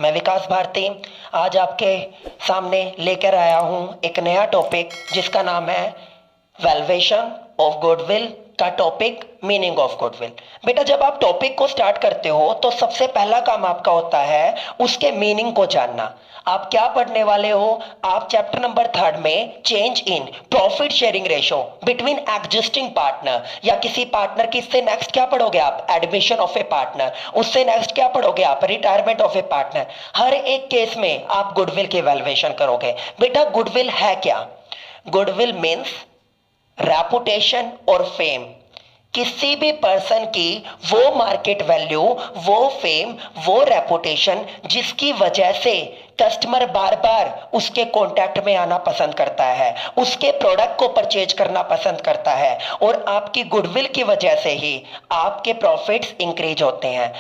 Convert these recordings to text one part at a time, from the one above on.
मैं विकास भारती आज आपके सामने लेकर आया हूं एक नया टॉपिक जिसका नाम है वैल्यूएशन ऑफ गुडविल का टॉपिक मीनिंग ऑफ गुडविल। बेटा जब आप टॉपिक को स्टार्ट करते हो तो सबसे पहला काम आपका होता है उसके मीनिंग को जानना। आप क्या पढ़ने वाले हो? आप चैप्टर नंबर 3 में change in profit sharing ratio between existing partner या किसी पार्टनर की, इससे नेक्स्ट क्या पढ़ोगे आप? Admission of a partner. उससे नेक्स्ट क्या पढ़ोगे आप? Retirement of a partner. हर एक केस में आप गुडविल की वैल्यूएशन करोगे। बेटा गुडविल है क्या? गुडविल मीन्स रेपुटेशन और फेम। किसी भी पर्सन की वो मार्केट वैल्यू, वो फेम, वो रेपुटेशन जिसकी वजह से कस्टमर बार बार उसके कांटेक्ट में आना पसंद करता है, उसके प्रोडक्ट को परचेज करना पसंद करता है, और आपकी गुडविल की वजह से ही आपके प्रॉफिट्स इंक्रीज होते हैं।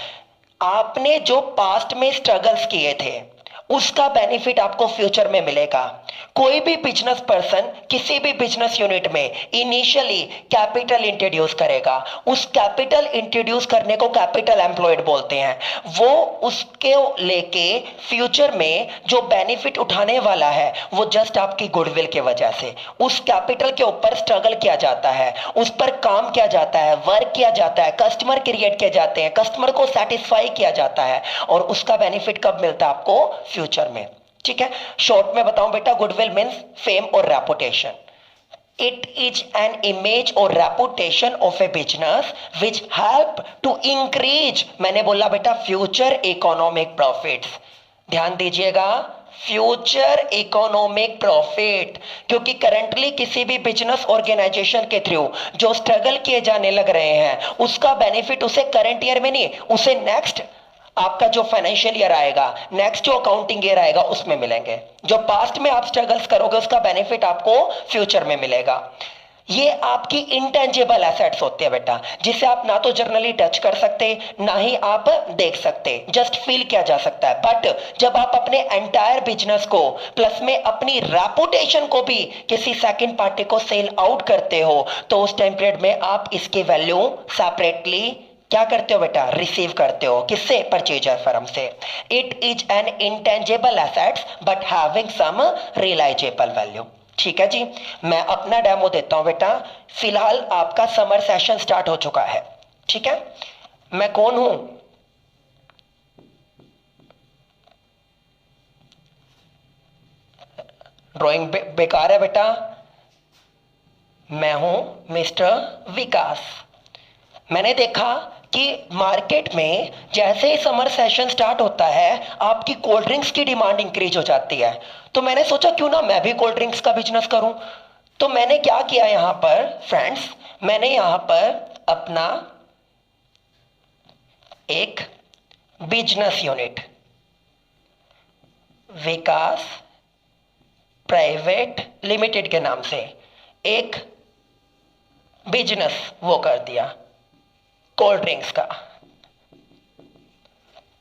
आपने जो पास्ट में स्ट्रगल्स किए थे उसका बेनिफिट आपको फ्यूचर में मिलेगा। कोई भी बिजनेस पर्सन किसी भी बिजनेस यूनिट में इनिशियली कैपिटल इंट्रोड्यूस करेगा। उस कैपिटल इंट्रोड्यूस करने को कैपिटल एम्प्लॉयड बोलते हैं। वो उसके लेके फ्यूचर में जो बेनिफिट उठाने वाला है वो जस्ट आपकी गुडविल के वजह से। उस कैपिटल के ऊपर स्ट्रगल किया जाता है, उस पर काम किया जाता है, वर्क किया जाता है, कस्टमर क्रिएट किए जाते हैं, कस्टमर को सेटिस्फाई किया जाता है, और उसका बेनिफिट कब मिलता है आपको? फ्यूचर में। ठीक है, शॉर्ट में बताऊं बेटा, गुडविल मींस फेम और reputation. It is an image और reputation of a business which help to increase, मैंने बोला बेटा, फ्यूचर इकोनॉमिक प्रॉफिट्स। ध्यान दीजिएगा, फ्यूचर इकोनॉमिक प्रॉफिट, क्योंकि करंटली किसी भी बिजनेस ऑर्गेनाइजेशन के थ्रू जो स्ट्रगल किए जाने लग रहे हैं उसका बेनिफिट उसे करंट ईयर में नहीं, उसे नेक्स्ट आपका जो फाइनेंशियल ईयर आएगा, नेक्स्ट जो अकाउंटिंग ईयर आएगा उसमें मिलेंगे। जो पास्ट में आप स्ट्रगल्स करोगे उसका बेनिफिट आपको फ्यूचर में मिलेगा। ये आपकी इंटेंजिबल एसेट्स होते हैं बेटा, जिसे आप ना तो जर्नली टच कर सकते ना ही आप देख सकते, जस्ट फील किया जा सकता है। बट जब आप अपने एंटायर बिजनेस को प्लस में अपनी रेपुटेशन को भी किसी सेकंड पार्टी को सेल आउट करते हो तो उस टाइम पीरियड में आप इसकी वैल्यू सेपरेटली क्या करते हो बेटा? रिसीव करते हो। किससे? परचेजर फर्म से। It is an intangible assets but having some realisable value. ठीक है जी, मैं अपना डेमो देता हूं बेटा। फिलहाल आपका समर सेशन स्टार्ट हो चुका है। ठीक है, मैं कौन हूं? ड्राइंग बेकार है बेटा। मैं हूं मिस्टर विकास। मैंने देखा कि मार्केट में जैसे ही समर सेशन स्टार्ट होता है आपकी कोल्ड ड्रिंक्स की डिमांड इंक्रीज हो जाती है। तो मैंने सोचा क्यों ना मैं भी कोल्ड ड्रिंक्स का बिजनेस करूं। तो मैंने क्या किया यहां पर फ्रेंड्स, मैंने यहां पर अपना एक बिजनेस यूनिट विकास प्राइवेट लिमिटेड के नाम से एक बिजनेस वो कर दिया कोल्ड ड्रिंक्स का।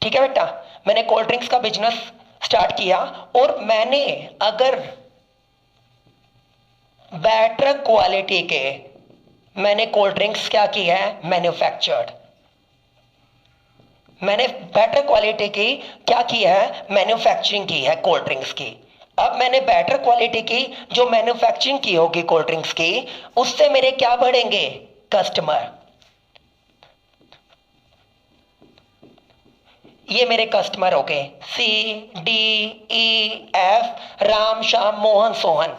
ठीक है बेटा, मैंने कोल्ड ड्रिंक्स का बिजनेस स्टार्ट किया और मैंने अगर बेटर क्वालिटी के मैंने कोल्ड ड्रिंक्स क्या की है? मैन्युफैक्चर्ड। मैंने बेटर क्वालिटी की क्या की है? मैन्युफैक्चरिंग की है कोल्ड ड्रिंक्स की। अब मैंने बेटर क्वालिटी की जो मैन्युफैक्चरिंग की होगी कोल्ड ड्रिंक्स की, उससे मेरे क्या बढ़ेंगे? कस्टमर। ये मेरे कस्टमर हो गए, CDEF, राम श्याम मोहन सोहन।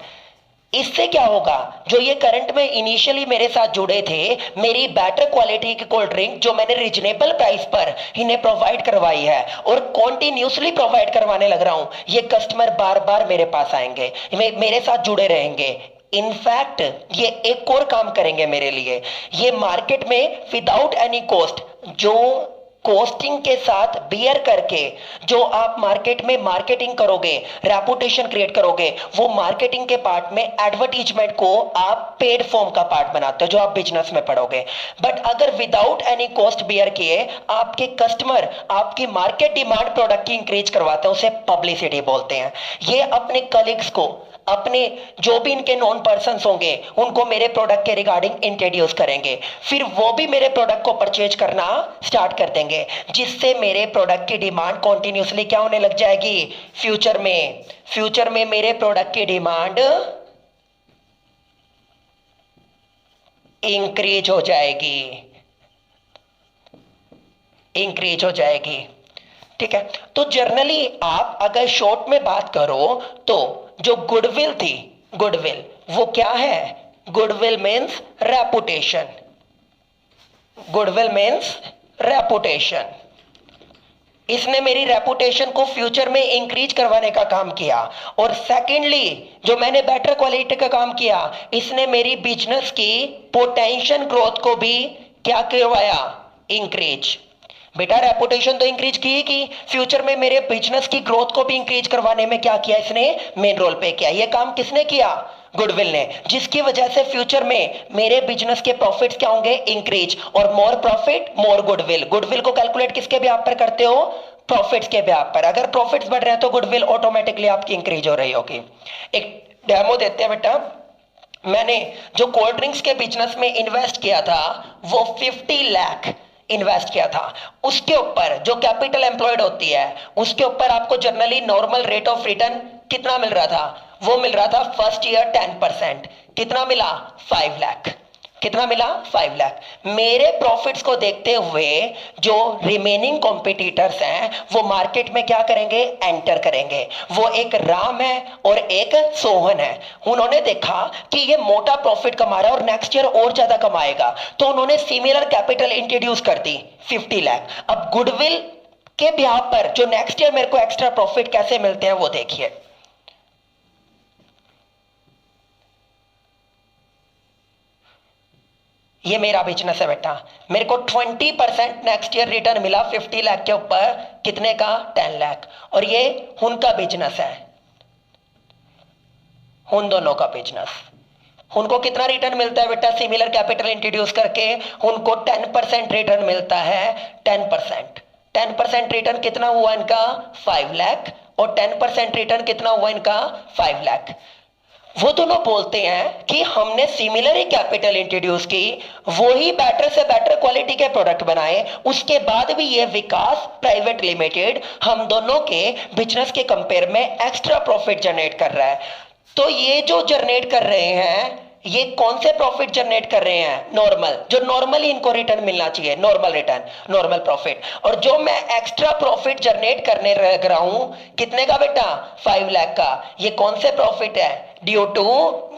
इससे क्या होगा? जो ये करंट में इनिशियली मेरे साथ जुड़े थे, मेरी बेटर क्वालिटी की कोल्ड ड्रिंक जो मैंने रिजनेबल प्राइस पर इन्हें प्रोवाइड करवाई है और कॉन्टिन्यूसली प्रोवाइड करवाने लग रहा हूं, ये कस्टमर बार बार मेरे पास आएंगे, मेरे साथ जुड़े रहेंगे। इनफैक्ट ये एक और काम करेंगे मेरे लिए, ये मार्केट में विदाउट एनी कॉस्ट, जो कॉस्टिंग के साथ बियर करके जो आप मार्केट में मार्केटिंग करोगे, रेपुटेशन क्रिएट करोगे, वो मार्केटिंग के पार्ट में एडवर्टीजमेंट को आप पेड फॉर्म का पार्ट बनाते हो जो आप बिजनेस में पढ़ोगे। बट अगर विदाउट एनी कॉस्ट बियर किए आपके कस्टमर आपकी मार्केट डिमांड प्रोडक्ट की इंक्रीज करवाते हैं, उसे पब्लिसिटी बोलते हैं। ये अपने कलीग्स को, अपने जो भी इनके नॉन पर्सन होंगे उनको मेरे प्रोडक्ट के रिगार्डिंग इंट्रोड्यूस करेंगे, फिर वो भी मेरे प्रोडक्ट को परचेज करना स्टार्ट कर देंगे, जिससे मेरे प्रोडक्ट की डिमांड कॉन्टिन्यूसली क्या होने लग जाएगी, फ्यूचर में मेरे प्रोडक्ट की डिमांड इंक्रीज हो जाएगी। ठीक है, तो जनरली आप अगर शॉर्ट में बात करो तो जो गुडविल थी, गुडविल वो क्या है, गुडविल मीन्स रेपुटेशन। इसने मेरी रेपुटेशन को फ्यूचर में इंक्रीज करवाने का काम किया। और सेकेंडली जो मैंने बेटर क्वालिटी का काम किया, इसने मेरी बिजनेस की पोटेंशियल ग्रोथ को भी क्या करवाया, इंक्रीज। बेटा रेपुटेशन तो इंक्रीज की फ्यूचर में मेरे बिजनेस की ग्रोथ को भी इंक्रीज करवाने में क्या किया, इसने मेन रोल पे किया। ये काम किसने किया, गुडविल ने, जिसकी वजह से फ्यूचर में मेरे बिजनेस के प्रॉफिट्स क्या होंगे, इंक्रीज। और मोर प्रॉफिट मोर गुडविल। गुडविल को कैलकुलेट किसके ब्याह पर करते हो, प्रॉफिट्स के ब्याह पर। अगर प्रॉफिट्स बढ़ रहे हैं तो गुडविल ऑटोमेटिकली आपकी इंक्रीज हो रही होगी। एक डेमो देते हैं बेटा। मैंने जो कोल्ड ड्रिंक्स के बिजनेस में इन्वेस्ट किया था वो 50 लाख इन्वेस्ट किया था। उसके ऊपर जो कैपिटल एम्प्लॉयड होती है उसके ऊपर आपको generally normal rate of return कितना मिल रहा था, वो मिल रहा था फर्स्ट ईयर 10%। कितना मिला, 5 लाख। कितना मिला, 5 लाख। मेरे प्रॉफिट्स को देखते हुए जो रिमेनिंग कॉम्पिटिटर्स हैं वो मार्केट में क्या करेंगे, एंटर करेंगे। वो एक राम है और एक सोहन है। उन्होंने देखा कि ये मोटा प्रॉफिट कमा रहा है और नेक्स्ट ईयर और ज्यादा कमाएगा, तो उन्होंने सिमिलर कैपिटल इंट्रोड्यूस कर दी 50 लाख। अब गुडविल के ब्याह पर जो नेक्स्ट ईयर मेरे को एक्स्ट्रा प्रॉफिट कैसे मिलते हैं वो देखिए। ये मेरा बिजनेस है बेटा, मेरे को 20% नेक्स्ट ईयर रिटर्न मिला 50 लाख के ऊपर, कितने का, 10 लाख। और ये उनका बिजनेस है, उन दोनों का बिजनेस। उनको कितना रिटर्न मिलता है बेटा, सिमिलर कैपिटल इंट्रोड्यूस करके उनको 10% रिटर्न मिलता है। 10% रिटर्न कितना हुआ इनका, 5 लाख। और 10% रिटर्न कितना हुआ इनका, 5 लाख। वो दोनों बोलते हैं कि हमने सिमिलर ही कैपिटल इंट्रोड्यूस की, वो ही बेटर से बेटर क्वालिटी के प्रोडक्ट बनाए, उसके बाद भी ये विकास प्राइवेट लिमिटेड हम दोनों के बिजनेस के कंपेयर में एक्स्ट्रा प्रॉफिट जनरेट कर रहा है। तो ये जो जनरेट कर रहे हैं ये कौन से प्रॉफिट जनरेट कर रहे हैं, नॉर्मल, जो नॉर्मली इनको रिटर्न मिलना चाहिए, नॉर्मल रिटर्न, नॉर्मल प्रॉफिट। और जो मैं एक्स्ट्रा प्रॉफिट जनरेट करने लग रहा हूं, कितने का बेटा, 5 लाख का, ये कौन से प्रॉफिट है, ड्यू टू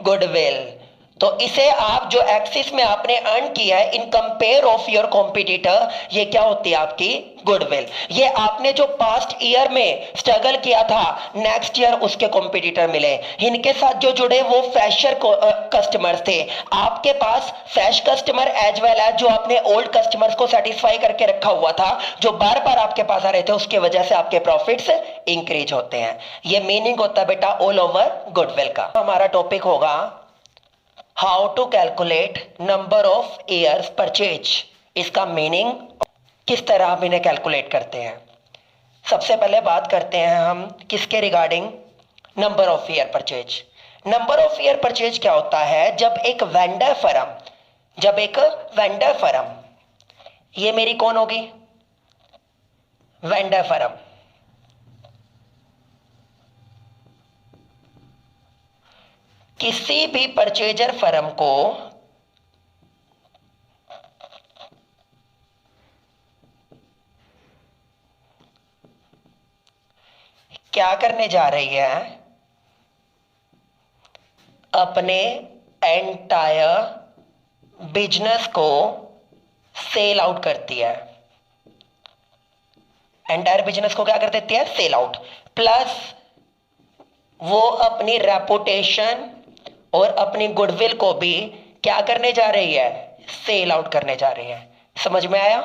गुडविल। तो इसे आप जो एक्सिस में आपने अर्न किया है in compare of your competitor, ये क्या होती है आपकी, गुडविल। ये आपने जो पास्ट ईयर में स्ट्रगल किया था, नेक्स्ट ईयर उसके कॉम्पिटिटर मिले। इनके साथ जो जुड़े वो फ्रेशर कस्टमर्स थे। आपके पास fresh customer as well as जो आपने ओल्ड कस्टमर्स को सेटिस्फाई करके रखा हुआ था, जो बार बार आपके पास आ रहे थे, उसके वजह से आपके प्रॉफिट्स इंक्रीज होते हैं। ये मीनिंग होता है बेटा ऑल ओवर गुडविल का। हमारा टॉपिक होगा how to calculate number of years purchase. इसका मीनिंग किस तरह हम इन्हें कैलकुलेट करते हैं। सबसे पहले बात करते हैं हम किसके regarding, number of year purchase. Number of year purchase क्या होता है, जब एक वेंडर फर्म, ये मेरी कौन होगी, वेंडर फर्म, किसी भी परचेजर फर्म को क्या करने जा रही है, अपने एंटायर बिजनेस को सेल आउट करती है। एंटायर बिजनेस को क्या कर देती है, सेल आउट। प्लस वो अपनी रेपुटेशन और अपनी गुडविल को भी क्या करने जा रही है, सेल आउट करने जा रही है। समझ में आया।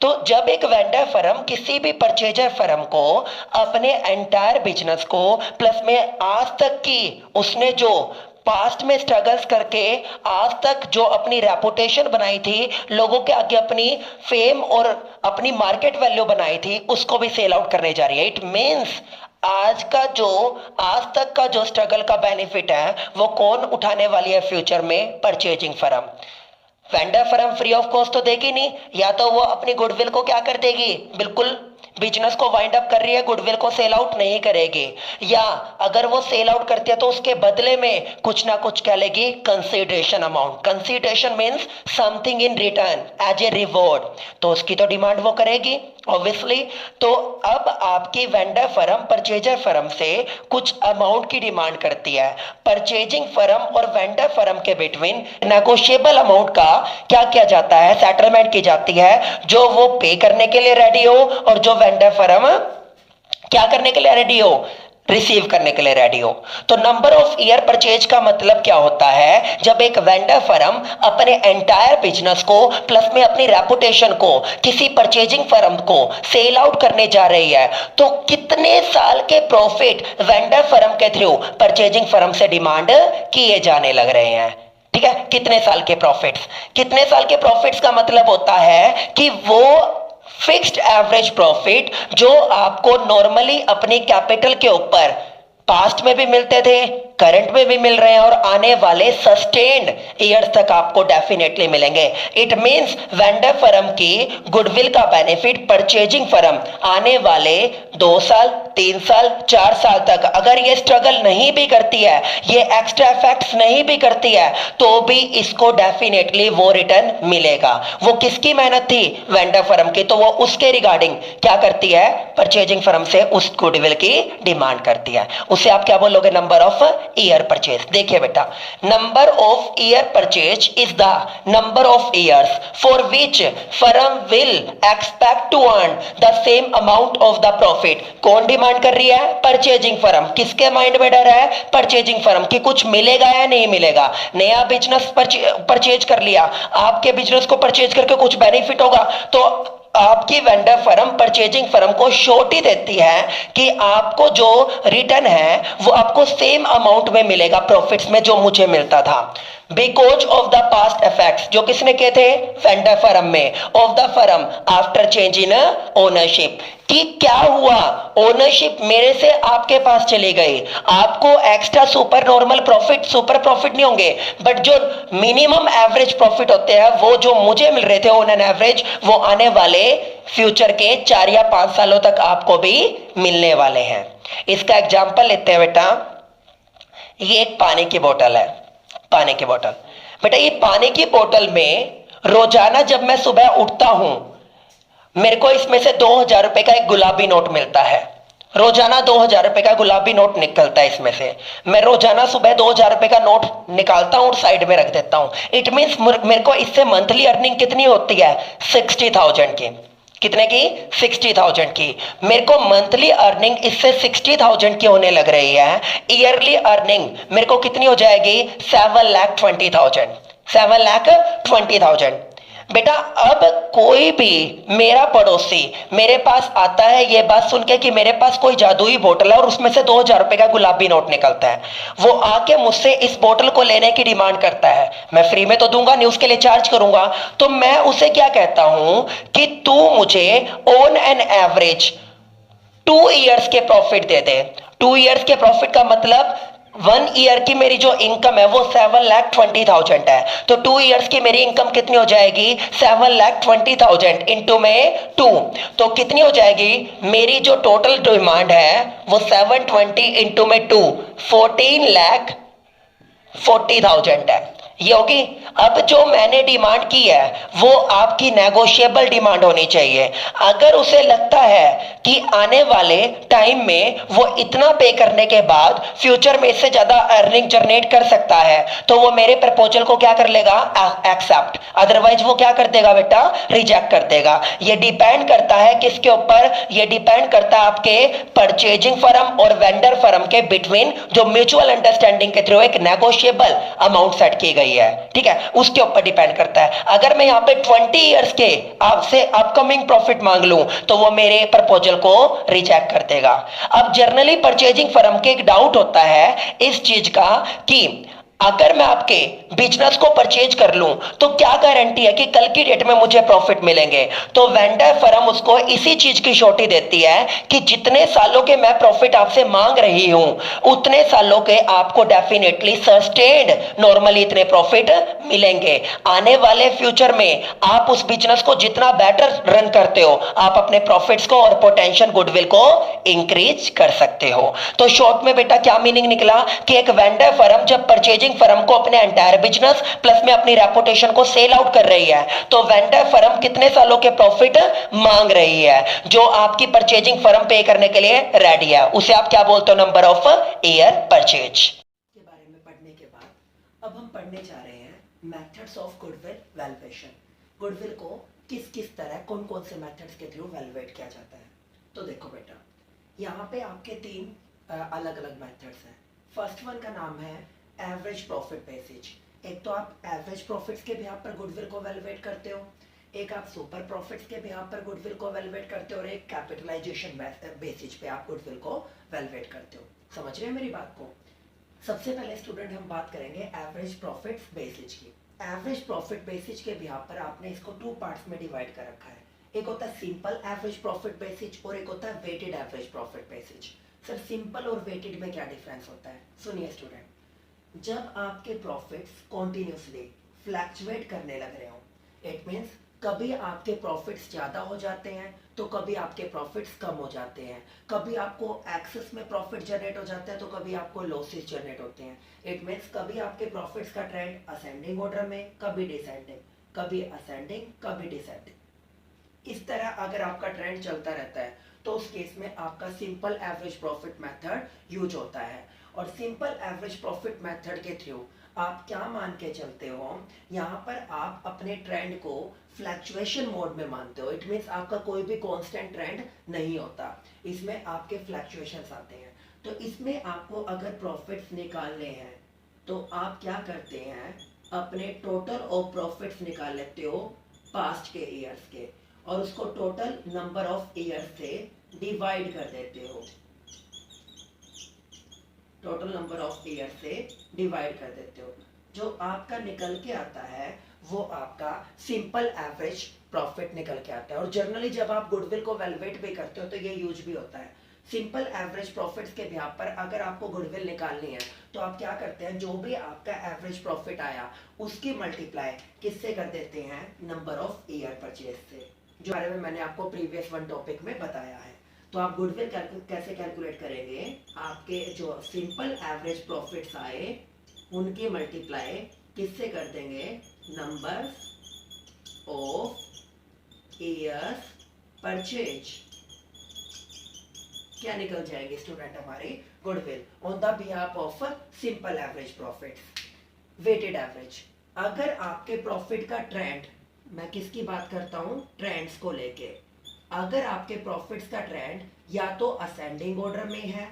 तो जब एक वेंडर फर्म किसी भी परचेजर फर्म को अपने एंटायर बिजनेस को, प्लस में आज तक की उसने जो पास्ट में स्ट्रगल्स करके आज तक जो अपनी रेपुटेशन बनाई थी, लोगों के आगे अपनी फेम और अपनी मार्केट वैल्यू बनाई थी, उसको भी सेल आउट करने जा रही है। इट मींस आज तक का जो स्ट्रगल का बेनिफिट है वो कौन उठाने वाली है फ्यूचर में? Purchasing firm. Vendor firm free of cost तो देगी नहीं, या तो वो अपनी गुडविल को क्या कर देगी, बिल्कुल बिजनेस को वाइंड अप कर रही है, गुडविल को सेल आउट नहीं करेगी, या अगर वो सेल आउट करती है तो उसके बदले में कुछ ना कुछ क्या लेगी, consideration amount. Consideration means something in return as a reward, तो उसकी तो डिमांड वो करेगी ऑब्वियसली। तो अब आपकी वेंडर फर्म परचेजर फर्म से कुछ अमाउंट की डिमांड करती है। परचेजिंग फर्म और वेंडर फर्म के बिटवीन नेगोशिएबल अमाउंट का क्या किया जाता है, सेटलमेंट की जाती है, जो वो पे करने के लिए रेडी हो और जो वेंडर फर्म क्या करने के लिए रेडी हो, रिसीव करने के लिए रेडी हो। तो नंबर ऑफ ईयर परचेज का मतलब क्या होता है, जब एक वेंडर फर्म अपने एंटायर बिजनेस को प्लस में अपनी रेपुटेशन को किसी परचेजिंग फर्म को सेल आउट करने जा रही है, तो कितने साल के प्रॉफिट वेंडर फर्म के थ्रू परचेजिंग फर्म से डिमांड किए जाने लग रहे हैं। ठीक है, कितने साल के प्रॉफिट्स? कितने साल के प्रॉफिट्स का मतलब होता है कि वो फिक्स्ड एवरेज प्रॉफिट जो आपको नॉर्मली अपनी कैपिटल के ऊपर पास्ट में भी मिलते थे, करंट में भी मिल रहे हैं और आने वाले सस्टेन्ड ईयर्स तक आपको डेफिनेटली मिलेंगे। इट मींस वेंडर फर्म की गुडविल का बेनिफिट परचेजिंग फर्म आने वाले 2 साल 3 साल 4 साल तक अगर ये स्ट्रगल नहीं भी करती है, ये एक्स्ट्रा इफेक्ट्स नहीं भी करती है, तो भी इसको डेफिनेटली वो रिटर्न मिलेगा। वो किसकी मेहनत थी? वेंडर फर्म की, तो वो उसके रिगार्डिंग क्या करती है, परचेजिंग फर्म से उस गुडविल की डिमांड करती है। उसे आप क्या बोलोगे, नंबर ऑफ ईयर परचेज। देखिए बेटा, number of year purchase is the number of years for which firm will expect to earn the same amount of the profit. कौन डिमांड कर रही है? Purchasing firm. किसके माइंड में डर है? परचेजिंग फर्म की कुछ मिलेगा या नहीं मिलेगा। नया बिजनेस परचेज कर लिया, आपके बिजनेस को परचेज करके कुछ बेनिफिट होगा, तो आपकी वेंडर फर्म परचेजिंग फर्म को श्योरिटी देती है कि आपको जो रिटर्न है वो आपको सेम अमाउंट में मिलेगा प्रॉफिट्स में जो मुझे मिलता था। Because of the past effects, जो किसने कहे थे? वेंडर फर्म में, of the firm after change in ownership, कि क्या हुआ, ओनरशिप मेरे से आपके पास चली गई, आपको extra super normal profit, super profit नहीं होंगे, बट जो मिनिमम एवरेज प्रॉफिट होते हैं वो जो मुझे मिल रहे थे ऑन एन एवरेज, वो आने वाले फ्यूचर के 4 या 5 सालों तक आपको भी मिलने वाले हैं। इसका एग्जांपल लेते हैं बेटा, ये एक पानी की बोतल है, पानी की बोतल। बेटा ये पानी की बोतल में रोजाना जब मैं सुबह उठता हूं, मेरे को इसमें से 2000 रुपए का एक गुलाबी नोट मिलता है। रोजाना 2000 रुपए का गुलाबी नोट निकलता है इसमें से। मैं रोजाना सुबह 2000 रुपए का नोट निकालता हूं और साइड में रख देता हूं। इट मींस मेरे को इससे मंथली अर्निंग कितनी होती है? 60,000 की। कितने की? 60,000 की। मेरे को मंथली अर्निंग इससे 60,000 की होने लग रही है। ईयरली अर्निंग मेरे को कितनी हो जाएगी? 7,20,000। 7,20,000। बेटा अब कोई भी मेरा पड़ोसी मेरे पास आता है ये बात सुन के कि मेरे पास कोई जादुई बोतल है और उसमें से 2000 रुपए का गुलाबी नोट निकलता है, वो आके मुझसे इस बोतल को लेने की डिमांड करता है। मैं फ्री में तो दूंगा नहीं, उसके लिए चार्ज करूंगा। तो मैं उसे क्या कहता हूं कि तू मुझे ऑन एन एवरेज 2 ईयर्स के प्रॉफिट दे दे। 2 ईयर्स के प्रॉफिट का मतलब 1 ईयर की मेरी जो इनकम है वो 7,20,000 है, तो 2 ईयर्स की मेरी इनकम कितनी हो जाएगी? 7,20,000 इंटू में 2, तो कितनी हो जाएगी? मेरी जो टोटल डिमांड है वो 720 इंटू में 2, 14,40,000 है। ये होगी। अब जो मैंने डिमांड की है वो आपकी नेगोशिएबल डिमांड होनी चाहिए। अगर उसे लगता है कि आने वाले टाइम में वो इतना पे करने के बाद फ्यूचर में इससे ज्यादा अर्निंग जनरेट कर सकता है, तो वो मेरे प्रपोजल को क्या कर लेगा? एक्सेप्ट। अदरवाइज वो क्या कर देगा बेटा? रिजेक्ट कर देगा। ये डिपेंड करता है किसके ऊपर? ये डिपेंड करता है आपके परचेजिंग फर्म और वेंडर फर्म के बिटवीन जो म्यूचुअल अंडरस्टैंडिंग के थ्रू एक नेगोशिएबल अमाउंट सेट की गई है। ठीक है, उसके ऊपर डिपेंड करता है। अगर मैं यहाँ पे 20 इयर्स के आपसे अपकमिंग प्रॉफिट मांग लूं तो वो मेरे प्रपोजल को रिजेक्ट कर देगा। अब जनरली परचेजिंग फर्म के एक डाउट होता है इस चीज का कि अगर मैं आपके बिजनेस को परचेज कर लूं तो क्या गारंटी है कि कल की डेट में मुझे प्रॉफिट मिलेंगे? तो वेंडर फर्म उसको इसी चीज की श्योरिटी देती है कि जितने सालों के मैं प्रॉफिट आपसे मांग रही हूं उतने सालों के आपको डेफिनेटली सस्टेन्ड नॉर्मली इतने प्रॉफिट मिलेंगे। आने वाले फ्यूचर में आप उस बिजनेस को जितना बेटर रन करते हो आप अपने प्रॉफिट्स को और पोटेंशियल गुडविल को इंक्रीज कर सकते हो। तो शॉर्ट में बेटा क्या मीनिंग निकला कि एक वेंडर फर्म जब परचेजिंग फर्म को अपने एंटायर बिजनेस प्लस में अपनी रेपुटेशन को सेल आउट कर रही है तो वेंडर फर्म कितने सालों के प्रॉफिट मांग रही है जो आपकी परचेजिंग फर्म पे करने के लिए रेडी है, उसे आप क्या बोलते हो? नंबर ऑफ ईयर परचेज के बारे में पढ़ने के बाद अब हम पढ़ने जा रहे हैं methods of goodwill valuation. Goodwill को किस किस तरह कौन कौन से मेथड्स के थ्रू वैल्यूएट किया जाता है। तो देखो बेटा यहाँ पे आपके तीन अलग अलग मेथड्स हैं। फर्स्ट वन का नाम है एवरेज प्रॉफिट बेसिस। एक तो आप एवरेज प्रॉफिट्स के बिहाफ पर गुडविल को वैल्यूएट करते हो, एक आप सुपर प्रॉफिट्स के बिहाफ पर गुडविल को वैल्यूएट करते हो और एक कैपिटलाइजेशन बेसिस पे आप गुडविल को वैल्यूएट करते हो। समझ रहे हैं मेरी बात को? सबसे पहले स्टूडेंट हम बात करेंगे एवरेज प्रॉफिट्स बेसिस की। एवरेज प्रॉफिट बेसिस के बिहाफ पर आपने इसको टू पार्ट्स में डिवाइड कर रखा है। एक होता है सिंपल एवरेज प्रॉफिट बेसिस और एक होता है weighted average profit basis. Sir simple और वेटेड में क्या डिफरेंस होता है? सुनिए स्टूडेंट, जब आपके प्रॉफिट्स कॉन्टिन्यूसली फ्लैक्चुएट करने लग रहे हो, इट मीन्स कभी आपके प्रॉफिट्स ज़्यादा हो जाते हैं तो कभी आपके प्रॉफिट्स कम हो जाते हैं, कभी आपको एक्सेस में प्रॉफिट जनरेट हो जाता है तो कभी आपको लॉसेस जनरेट होते हैं। इट मीन्स कभी आपके प्रॉफिट्स का ट्रेंड असेंडिंग ऑर्डर में, कभी डिसेंडिंग, कभी असेंडिंग, कभी डिसेंडिंग। इस तरह अगर आपका ट्रेंड चलता रहता है तो उस केस में आपका simple average profit method use होता है। और सिंपल एवरेज प्रॉफिट मेथड के थ्रू आप क्या मान के चलते हो, यहाँ पर आप अपने ट्रेंड को फ्लैक्चुएशन मोड में मानते हो। इट मीन्स आपका कोई भी कांस्टेंट ट्रेंड नहीं होता, इसमें आपके फ्लैक्चुएशंस आते हैं। तो इसमें आपको अगर प्रॉफिट्स निकालने हैं तो आप क्या करते हैं, अपने टोटल ऑफ प्रॉफिट्स निकाल लेते हो पास्ट के ईयर्स के और उसको टोटल नंबर ऑफ ईयर्स से डिवाइड कर देते हो, टोटल नंबर ऑफ ईयर से डिवाइड कर देते हो। जो आपका निकल के आता है वो आपका सिंपल एवरेज प्रॉफिट निकल के आता है। और जनरली जब आप गुडविल को वैल्यूएट भी करते हो तो ये यूज भी होता है। सिंपल एवरेज प्रॉफिट्स के बिहाफ पर अगर आपको गुडविल निकालनी है तो आप क्या करते हैं, जो भी आपका एवरेज प्रॉफिट आया उसकी मल्टीप्लाई किससे कर देते हैं, नंबर ऑफ ईयर परचेज से, जो बारे में मैंने आपको प्रीवियस वन टॉपिक में बताया है। तो आप गुडविल कैसे कैलकुलेट करेंगे, आपके जो सिंपल एवरेज प्रॉफिट्स आए उनकी मल्टीप्लाई किससे कर देंगे, नंबर ऑफ ईयर्स परचेज। क्या निकल जाएगी स्टूडेंट हमारी, goodwill on the behalf of simple average profits. Weighted average, अगर आपके प्रॉफिट का ट्रेंड, मैं किसकी बात करता हूं, ट्रेंड्स को लेके, अगर आपके प्रॉफिट्स का ट्रेंड या तो असेंडिंग ऑर्डर में है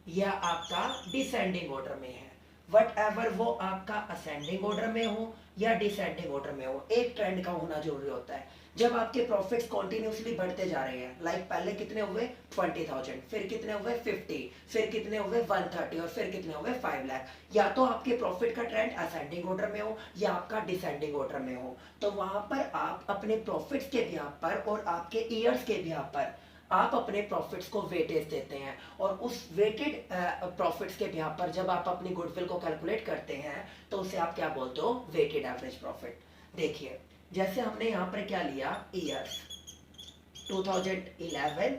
या आपका डिसेंडिंग ऑर्डर में है, वट एवर वो आपका असेंडिंग ऑर्डर में हो या डिसेंडिंग ऑर्डर में हो, एक ट्रेंड का होना जरूरी होता है। जब आपके प्रॉफिट्स कॉन्टिन्यूसली बढ़ते जा रहे हैं, लाइक पहले कितने हुए 20,000, फिर कितने हुए 50, फिर कितने हुए 130 और फिर कितने हुए 5 लाख, या तो आपके प्रॉफिट का ट्रेंड असेंडिंग ऑर्डर में हो या आपका डिसेंडिंग ऑर्डर में हो, तो वहां पर आप अपने प्रॉफिट्स के बिहाफ पर और आपके ईयर्स के बिहाफ पर आप अपने प्रॉफिट्स को वेटेज देते हैं। और उस वेटेड प्रॉफिट्स के बिहाफ पर जब आप अपनी गुडविल को कैलकुलेट करते हैं तो उसे आप क्या बोलते हो, वेटेड एवरेज प्रॉफिट। देखिए जैसे हमने यहाँ पर क्या लिया, ईयर्स 2011,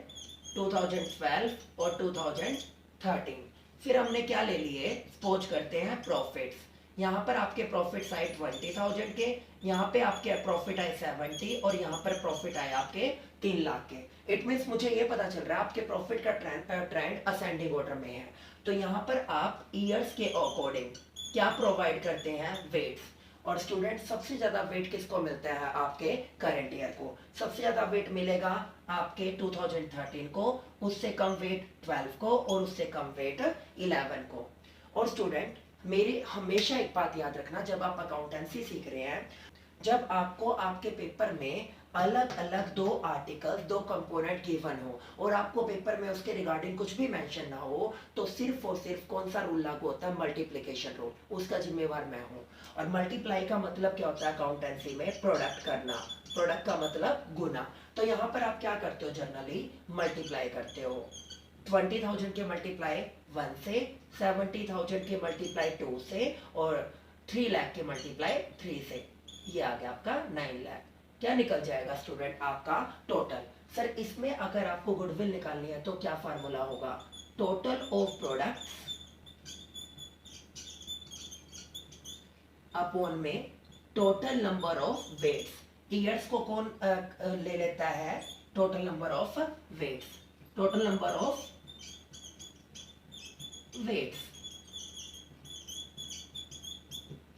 2012 और 2013, फिर हमने क्या ले लिए, सपोज करते हैं प्रॉफिट्स। यहाँ पर आपके प्रॉफिट्स आए 20,000 के, यहाँ पे आपके प्रॉफिट आए 70 और यहाँ पर प्रॉफिट आए आपके 3 लाख के। इट मीन्स मुझे ये पता चल रहा है आपके प्रॉफिट का ट्रेंड असेंडिंग ऑर्डर में है। तो यहाँ पर आप ईयर्स के अकॉर्डिंग क्या प्रोवाइड करते हैं, वेट्स। और स्टूडेंट सबसे ज्यादा वेट किसको मिलता है, आपके करंट ईयर को। सबसे ज्यादा वेट मिलेगा आपके 2013 को, उससे कम वेट 12 को और उससे कम वेट 11 को। और स्टूडेंट मेरी हमेशा एक बात याद रखना, जब आप अकाउंटेंसी सीख रहे हैं, जब आपको आपके पेपर में अलग अलग दो आर्टिकल्स, दो कंपोनेंट गिवन हो और आपको पेपर में उसके रिगार्डिंग कुछ भी मेंशन ना हो, तो सिर्फ और सिर्फ कौन सा रूल लागू होता है? Multiplication rule. उसका जिम्मेवार मैं हूँ। और मल्टीप्लाई का मतलब क्या होता है अकाउंटेंसी में? प्रोडक्ट करना। प्रोडक्ट का मतलब गुना। तो यहाँ पर आप क्या करते हो? जनरली मल्टीप्लाई करते हो। 20,000 के मल्टीप्लाई 1 से, 70,000 के मल्टीप्लाई 2 से और 3 लाख के मल्टीप्लाई 3 से। ये आ गया आपका 9 लाख। क्या निकल जाएगा स्टूडेंट? आपका टोटल। सर इसमें अगर आपको गुडविल निकालनी है तो क्या फार्मूला होगा? टोटल ऑफ प्रोडक्ट्स अपॉन में total number of weights. Years को कौन ले लेता है? Total number of weights. Total number of weights.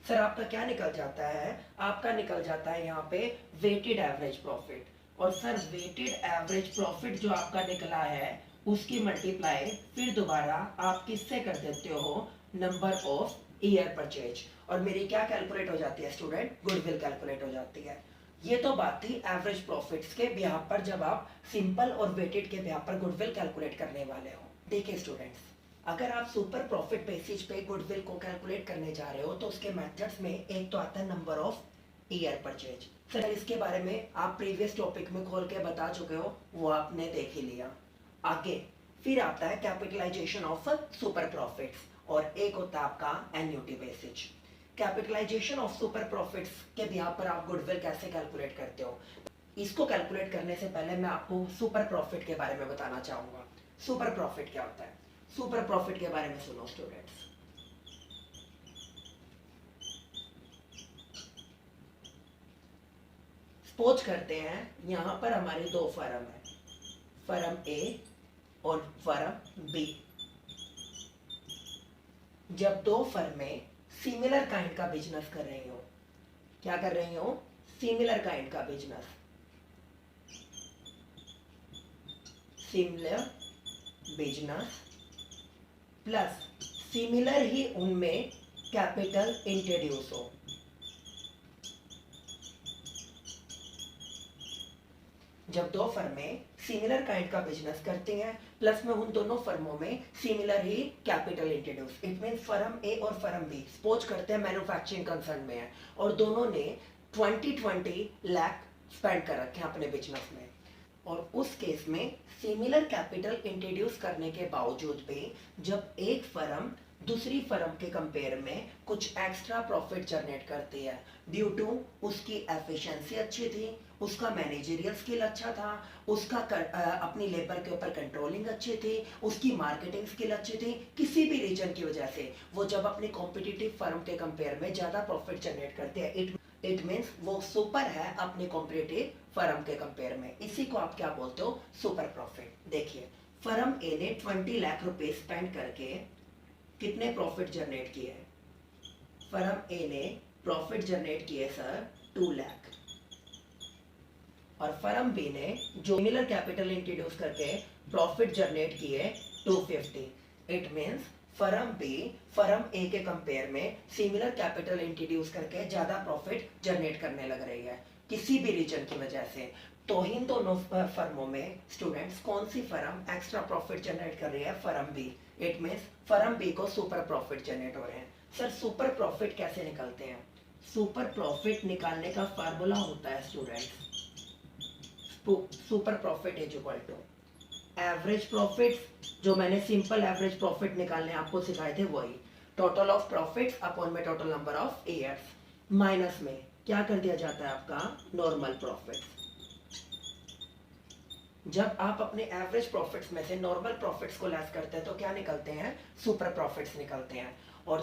Sir आपका क्या निकल जाता है? आपका निकल जाता है यहाँ पे वेटेड एवरेज प्रॉफिट। और सर वेटेड एवरेज प्रॉफिट जो आपका निकला है उसकी मल्टीप्लाई फिर दोबारा आप किससे कर देते हो? Number of year purchase. और मेरी क्या कैलकुलेट हो जाती है स्टूडेंट? गुडविल कैलकुलेट हो जाती है। ये तो बात थी एवरेज प्रॉफिट्स के बिहार पर, जब आप सिंपल और वेटेड के बिहार पर गुडविल कैलकुलेट करने वाले हो। देखिए स्टूडेंट्स, अगर आप सुपर प्रॉफिट बेसिस पे गुडविल को कैलकुलेट करने जा रहे हो तो उसके मेथड्स में एक तो आता है number of year purchase. Sir इसके बारे में आप प्रीवियस टॉपिक में खोल के बता चुके हो, वो आपने देख ही लिया। आगे फिर आता है कैपिटलाइजेशन ऑफ सुपर प्रॉफिट्स और एक होता है आपका annuity basis. Capitalisation of super profits के बिहार पर आप गुडविल कैसे कैलकुलेट करते हो? इसको कैलकुलेट करने से पहले मैं आपको सुपर प्रॉफिट के बारे में बताना चाहूंगा। सुपर प्रॉफिट क्या होता है? सुपर प्रॉफिट के बारे में सुनो स्टूडेंट्स। सपोज करते हैं यहां पर हमारी दो फर्म है, फर्म ए और फर्म बी। जब दो फर्में सिमिलर काइंड का बिजनेस कर रही हो, क्या कर रही हो? सिमिलर काइंड का business. Similar business plus similar ही उनमें कैपिटल इंट्रोड्यूस हो। जब दो फर्में सिमिलर काइंड का बिजनेस करती हैं प्लस में उन दोनों फर्मों में सिमिलर ही capital introduce, it mean firm A और फर्म बी सपोज करते हैं मैन्युफैक्चरिंग कंसर्न में है और दोनों ने 20 लाख स्पेंड कर रखे हैं अपने बिजनेस में। और उस केस में सिमिलर कैपिटल इंट्रोड्यूस करने के बावजूद भी जब एक फर्म दूसरी फर्म के कंपेयर में कुछ एक्स्ट्रा प्रॉफिट जनरेट करती है ड्यू टू उसकी एफिशिएंसी अच्छी थी, उसका मैनेजरियल स्किल अच्छा था, उसका अपनी लेबर के ऊपर कंट्रोलिंग अच्छी थी, उसकी मार्केटिंग स्किल अच्छी थी, किसी भी रीजन की वजह से वो जब अपनी कॉम्पिटिटिव फर्म के कंपेयर में ज्यादा प्रॉफिट जनरेट करते हैं, इट मीन्स वो सुपर है अपने कॉम्पिटिटिव फर्म के कंपेयर में। इसी को आप क्या बोलते हो? Super profit. देखिए फर्म ए ने 20 लाख रुपए स्पेंड करके कितने प्रॉफिट जनरेट किए? फर्म ए ने प्रॉफिट जनरेट किए सर 2 लाख और फर्म बी ने जो सिमिलर कैपिटल इंट्रोड्यूस करके प्रॉफिट जनरेट किए 250। It means firm B firm A के कंपेयर में सिमिलर कैपिटल इंट्रोड्यूस करके ज्यादा प्रॉफिट जनरेट करने लग रही है किसी भी रीजन की वजह से। तो इन दोनों फर्मों में स्टूडेंट्स कौन सी फर्म एक्स्ट्रा प्रॉफिट जनरेट कर रही है? Firm B. It means firm B को सुपर प्रॉफिट जनरेट हो रहे हैं। सर सुपर प्रॉफिट कैसे निकलते हैं? सुपर प्रॉफिट निकालने का फार्मूला होता है students, super profit is equal to average profit, जो मैंने सिंपल एवरेज प्रॉफिट निकालने आपको सिखाए थे वही, टोटल ऑफ प्रॉफिट्स अपॉन में total number of years, minus में क्या कर दिया जाता है आपका? Normal profit. जब आप अपने एवरेज प्रॉफिट्स में से नॉर्मल प्रॉफिट्स को लेस करते हैं तो क्या निकलते हैं? सुपर प्रॉफिट्स निकलते हैं। और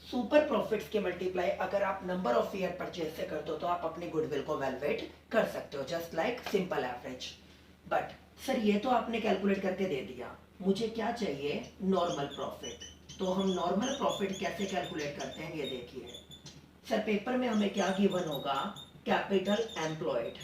सुपर प्रॉफिट्स के मल्टीप्लाई अगर आप नंबर ऑफ ईयर परचेज से करते हो तो आप अपनी गुडविल को वैल्यूएट कर सकते हो just like simple average. But sir ये तो आपने कैलकुलेट करके दे दिया, मुझे क्या चाहिए? Normal profit. तो हम नॉर्मल प्रॉफिट कैसे कैलकुलेट करते हैं ये देखिए। सर पेपर में हमें क्या गिवन होगा? Capital employed.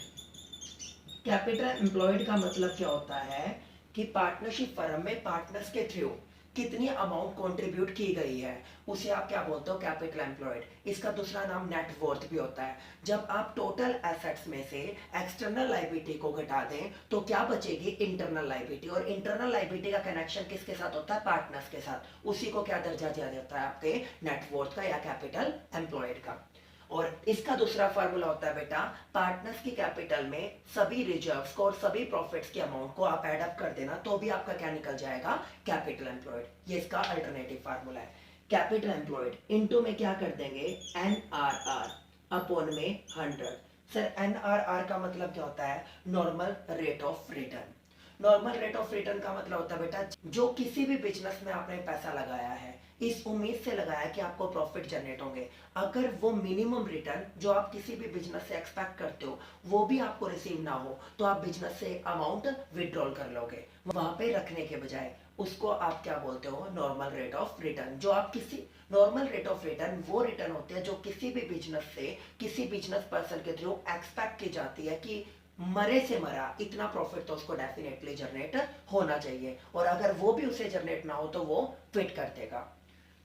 कैपिटल एम्प्लॉयड का मतलब क्या होता है कि पार्टनरशिप फर्म में पार्टनर्स के थ्रू कितनी अमाउंट कंट्रीब्यूट की गई है, उसे आप क्या बोलते हो, कैपिटल एम्प्लॉयड। इसका दूसरा नाम नेट वर्थ भी होता है। जब आप टोटल एसेट्स में से एक्सटर्नल लायबिलिटी को घटा दें तो क्या बचेगी, इंटरनल लायबिलिटी। और इंटरनल लायबिलिटी का कनेक्शन किसके साथ होता है, पार्टनर्स के साथ। उसी को क्या दर्जा दिया जाता है, आपके नेट वर्थ का या कैपिटल एम्प्लॉयड का। और इसका दूसरा फार्मूला होता है बेटा, पार्टनर्स की कैपिटल में सभी रिजर्व्स को और सभी प्रॉफिट्स की अमाउंट को आप एड अप कर देना तो भी आपका क्या निकल जाएगा, कैपिटल एम्प्लॉयड। ये इसका अल्टरनेटिव फार्मूला है। कैपिटल एम्प्लॉयड इनटू में क्या कर देंगे, एनआरआर अपॉन में 100। सर एनआरआर का मतलब क्या होता है, normal rate of return. Normal rate of return का मतलब होता है बेटा, जो किसी भी बिजनेस में आपने पैसा लगाया है इस उम्मीद से लगाया कि आपको प्रॉफिट जनरेट होंगे, अगर वो मिनिमम रिटर्न जो आप किसी भी बिजनेस से एक्सपेक्ट करते हो वो भी आपको रिसीव ना हो तो आप बिजनेस से अमाउंट विड्रॉल कर लोगे वहां पे रखने के बजाय। उसको आप क्या बोलते हो, नॉर्मल रेट ऑफ रिटर्न। जो आप किसी नॉर्मल रेट ऑफ रिटर्न वो रिटर्न होती है जो किसी भी बिजनेस से किसी बिजनेस पर्सन के थ्रू एक्सपेक्ट की जाती है कि मरे से मरा इतना प्रॉफिट तो उसको डेफिनेटली जनरेट होना चाहिए, और अगर वो भी उसे जनरेट ना हो तो वो क्विट कर देगा।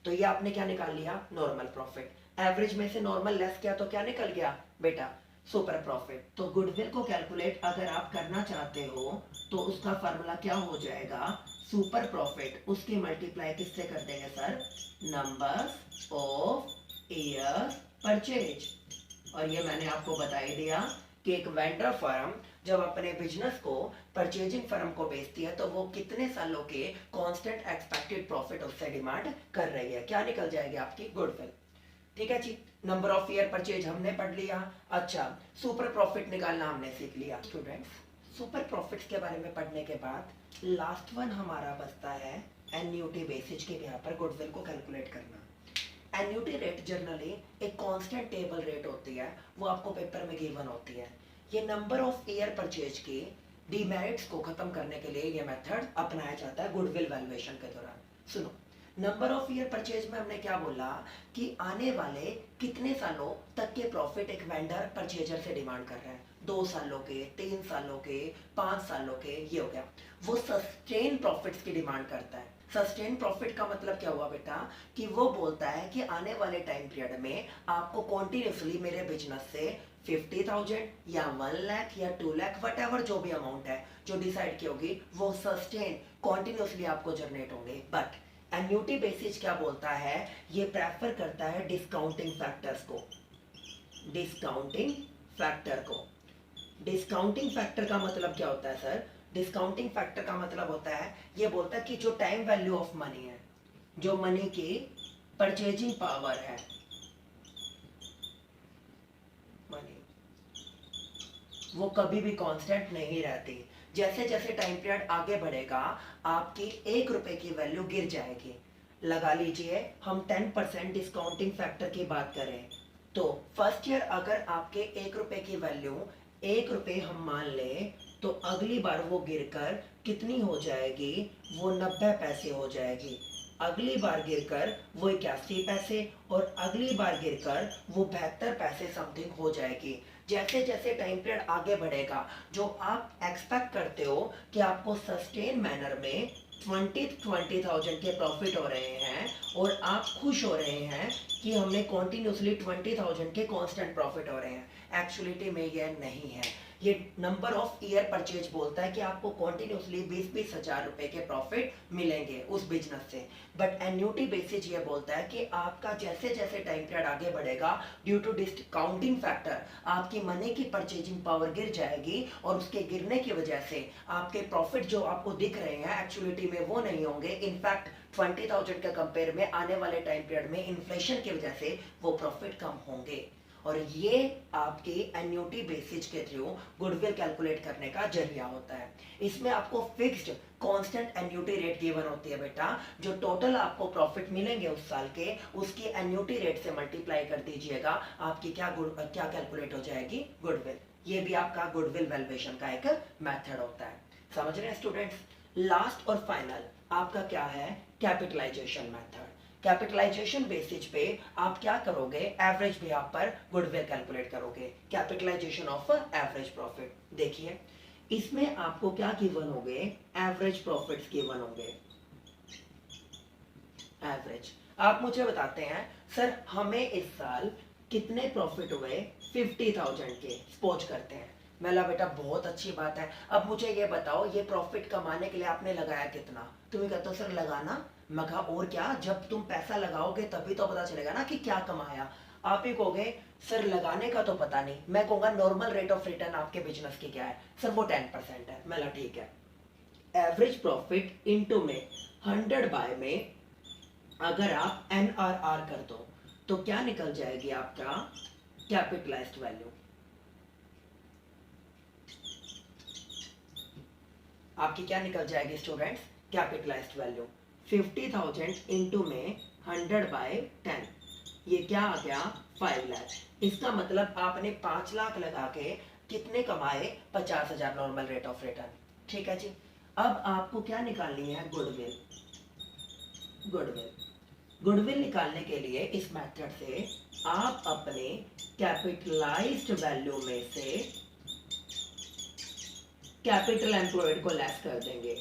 तो ये आपने क्या निकाल लिया, नॉर्मल प्रॉफिट। एवरेज में से नॉर्मल लेस किया तो क्या निकल गया बेटा, सुपर प्रॉफिट। तो गुडविल को कैलकुलेट अगर आप करना चाहते हो तो उसका फार्मूला क्या हो जाएगा, सुपर प्रॉफिट उसकी मल्टीप्लाई किससे कर देंगे sir, numbers of years purchase. और ये मैंने आपको बता ही दिया कि एक वेंडर फर्म जब अपने बिजनेस को परचेजिंग फर्म को बेचती है तो वो कितने सालों के कांस्टेंट एक्सपेक्टेड प्रॉफिट उससे डिमांड कर रही है, क्या निकल जाएगी आपकी, गुडविल। ठीक है जी, नंबर ऑफ ईयर परचेज हमने पढ़ लिया। अच्छा, सुपर प्रॉफिट निकालना हमने सीख लिया। स्टूडेंट्स, सुपर प्रॉफिट्स के बारे में पढ़ने के बाद लास्ट वन हमारा बचता है एन्युटी बेसिस के यहाँ पर गुडविल को कैलकुलेट करना। एन्युटी रेट जनरली एक कांस्टेंट टेबल रेट होती है, वो आपको पेपर में गिवन होती है। ये नंबर ऑफ ईयर परचेज के डीमेरिट्स को खत्म करने के लिए ये मेथड अपनाया जाता है गुडविल वैल्यूएशन के दौरान। सुनो, नंबर ऑफ ईयर परचेज में हमने क्या बोला कि आने वाले कितने सालों तक के प्रॉफिट एक वेंडर परचेजर से डिमांड कर रहा है, 2 सालों के, 3 सालों के, 5 सालों के, ये हो गया। वो सस्टेन प्रॉफिट्स की डिमांड करता है। सस्टेन प्रॉफिट का मतलब क्या हुआ बेटा, कि वो बोलता है कि आने वाले टाइम पीरियड में आपको कॉन्टिन्यूसली मेरे बिजनेस से 50,000 या 1 लाख या 2 लाख वट जो भी अमाउंट है जो डिसाइड की होगी वो सस्टेन कॉन्टिन्यूसली आपको जनरेट होंगे। बट एन्युटी बेसिस क्या बोलता है, ये प्रेफर करता है डिस्काउंटिंग फैक्टर्स को। डिस्काउंटिंग फैक्टर को, डिस्काउंटिंग फैक्टर का मतलब क्या होता है सर, डिस्काउंटिंग फैक्टर का मतलब होता है, ये बोलता है कि जो टाइम वैल्यू ऑफ मनी है, जो मनी की परचेजिंग पावर है, मनी वो कभी भी कांस्टेंट नहीं रहती। जैसे जैसे टाइम पीरियड आगे बढ़ेगा आपकी 1 रुपए की वैल्यू गिर जाएगी। लगा लीजिए हम 10% डिस्काउंटिंग फैक्टर की बात करें तो फर्स्ट ईयर अगर आपके 1 रुपए की वैल्यू 1 रुपए हम मान लें तो अगली बार वो गिरकर कितनी हो जाएगी, वो 90 पैसे हो जाएगी। अगली बार गिरकर वो 81 पैसे और अगली बार गिरकर वो 72 पैसे समथिंग हो जाएगी। जैसे जैसे टाइम पीरियड आगे बढ़ेगा जो आप एक्सपेक्ट करते हो कि आपको सस्टेन मैनर में 20,000 के प्रॉफिट हो रहे हैं और आप खुश हो रहे हैं कि हमने कॉन्टिन्यूसली 20,000 के कांस्टेंट प्रॉफिट हो रहे हैं, एक्चुअलिटी में यह नहीं है। ये नंबर ऑफ ईयर परचेज बोलता है कि आपको कॉन्टिन्यूसली 20-20 हजार रुपए के प्रॉफिट मिलेंगे उस बिजनेस से। बट एन्युटी बेसिस ये बोलता है कि आपका जैसे जैसे टाइम पीरियड आगे बढ़ेगा ड्यू टू डिस्काउंटिंग फैक्टर आपकी मनी की परचेजिंग पावर गिर जाएगी और उसके गिरने की वजह से आपके प्रॉफिट जो आपको दिख रहे हैं एक्चुअलिटी में वो नहीं होंगे। इनफैक्ट 20,000 के कंपेयर में आने वाले टाइम पीरियड में इन्फ्लेशन की वजह से वो प्रॉफिट कम होंगे। और ये आपके एन्युटी बेसिस के थ्रू गुडविल कैलकुलेट करने का जरिया होता है। इसमें आपको fixed constant annuity rate given होती है बेटा, जो टोटल आपको प्रॉफिट मिलेंगे उस साल के उसकी एन्युटी रेट से मल्टीप्लाई कर दीजिएगा, आपकी क्या कैलकुलेट हो जाएगी, गुडविल। ये भी आपका गुडविल वैल्यूएशन का एक मेथड होता है। समझ रहे हैं स्टूडेंट्स। लास्ट और फाइनल आपका क्या है, कैपिटलाइजेशन मेथड। कैपिटलाइजेशन बेसिस पे आप क्या करोगे, एवरेज भी आप पर गुडविल कैलकुलेट करोगे, कैपिटलाइजेशन ऑफ एवरेज प्रॉफिट। देखिए इसमें आपको क्या गिवन होंगे, एवरेज प्रॉफिट्स गिवन होंगे। एवरेज। आप मुझे बताते हैं सर हमें इस साल कितने प्रॉफिट हुए 50,000 के, सपोज करते हैं। मैंने बेटा बहुत अच्छी बात है, अब मुझे ये बताओ ये प्रॉफिट कमाने के लिए आपने लगाया कितना। तुम्हें कहते हो सर लगाना, मैं कहा और क्या, जब तुम पैसा लगाओगे तभी तो पता चलेगा ना कि क्या कमाया। आप ही कहोगे सर लगाने का तो पता नहीं, मैं कहूंगा नॉर्मल रेट ऑफ रिटर्न आपके बिजनेस की क्या है, सर वो 10% है। मैं ठीक है, एवरेज प्रॉफिट इनटू में 100 बाय में अगर आप NRR कर दो तो क्या निकल जाएगी आपका कैपिटलाइज्ड वैल्यू। आपकी क्या निकल जाएगी स्टूडेंट्स, कैपिटलाइज्ड वैल्यू। 50,000 इंटू में 100 बाय 10, ये क्या आ गया 5 लाख। इसका मतलब आपने 5 लाख लगा के कितने कमाए, 50,000 नॉर्मल रेट ऑफ रिटर्न। ठीक है जी। अब आपको क्या निकालनी है, गुडविल। गुडविल गुडविल निकालने के लिए इस मेथड से आप अपने कैपिटलाइज्ड वैल्यू में से कैपिटल एम्प्लॉयड को लेस कर देंगे।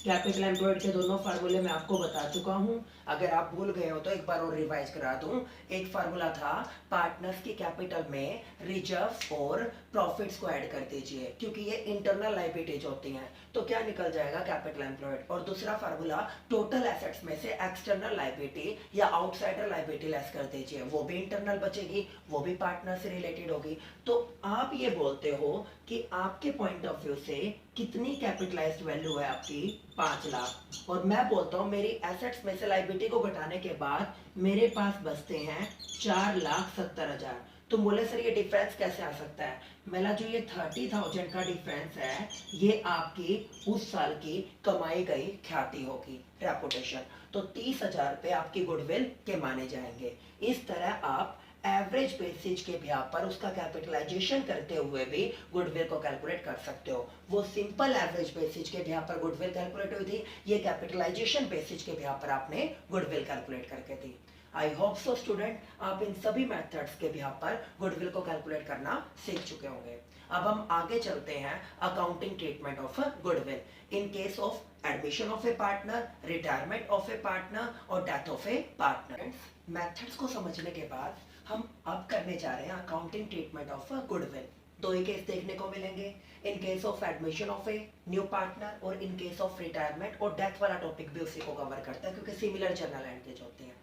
कैपिटल एम्प्लॉयड के दोनों फार्मूले मैं आपको बता चुका हूं, अगर आप भूल गए हो तो एक बार और रिवाइज करा दूं। एक फार्मूला था पार्टनर्स की कैपिटल में रिजर्व और प्रॉफिट्स को ऐड कर दीजिए, क्योंकि ये इंटरनल लायबिलिटीज होती हैं, तो क्या निकल जाएगा कैपिटल एम्प्लॉयड। और दूसरा फार्मूला टोटल एसेट्स में से एक्सटर्नल लायबिलिटी या आउटसाइडर लायबिलिटी लेस कर दीजिए, वो भी इंटरनल बचेगी, वो भी पार्टनर से रिलेटेड होगी। तो आप ये बोलते हो कि आपके पॉइंट ऑफ व्यू से कितनी कैपिटलाइज्ड वैल्यू है आपकी, 5 लाख। और मैं बोलता हूं मेरी एसेट्स में से लायबिलिटी को घटाने के बाद मेरे पास बचते हैं 4,70,000। तुम बोले सर ये डिफरेंस कैसे आ सकता है, मेरा जो ये 30,000 का डिफरेंस है ये आपकी उस साल की कमाई गई ख्याति होगी, रेपुटेशन। तो 30,000 रुपए आपकी गुडविल के माने जाएंगे। इस तरह आप एवरेज बेसिस के ब्याह पर उसका कैपिटलाइजेशन करते हुए भी गुडविल को कैलकुलेट कर सकते हो। वो सिंपल एवरेज बेसिस के ब्याह पर गुडविल कैलकुलेट हुई थी, ये कैपिटलाइजेशन बेसिस के ब्याह पर आपने गुडविल कैलकुलेट करके दी। आई होप सो स्टूडेंट आप इन सभी मेथड्स के ब्याह पर गुडविल को कैलकुलेट करना सीख चुके होंगे। अब हम आगे चलते हैं accounting treatment of goodwill in case of admission of a partner, retirement of a partner और death of a partner. Methods को समझने के बाद हम अब करने जा रहे हैं अकाउंटिंग ट्रीटमेंट ऑफ गुडविल। दो ही केस देखने को मिलेंगे, इन case of admission of a new partner और इन केस ऑफ रिटायरमेंट, और डेथ वाला टॉपिक भी उसी को कवर करता है क्योंकि सिमिलर जर्नल एंट्रीज होती हैं।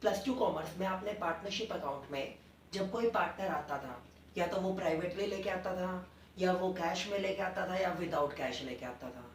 +2 कॉमर्स में आपने पार्टनरशिप अकाउंट में जब कोई पार्टनर आता था, या तो वो प्राइवेटली लेके आता था, या वो कैश में लेके आता था, या विदाउट कैश लेके आता था।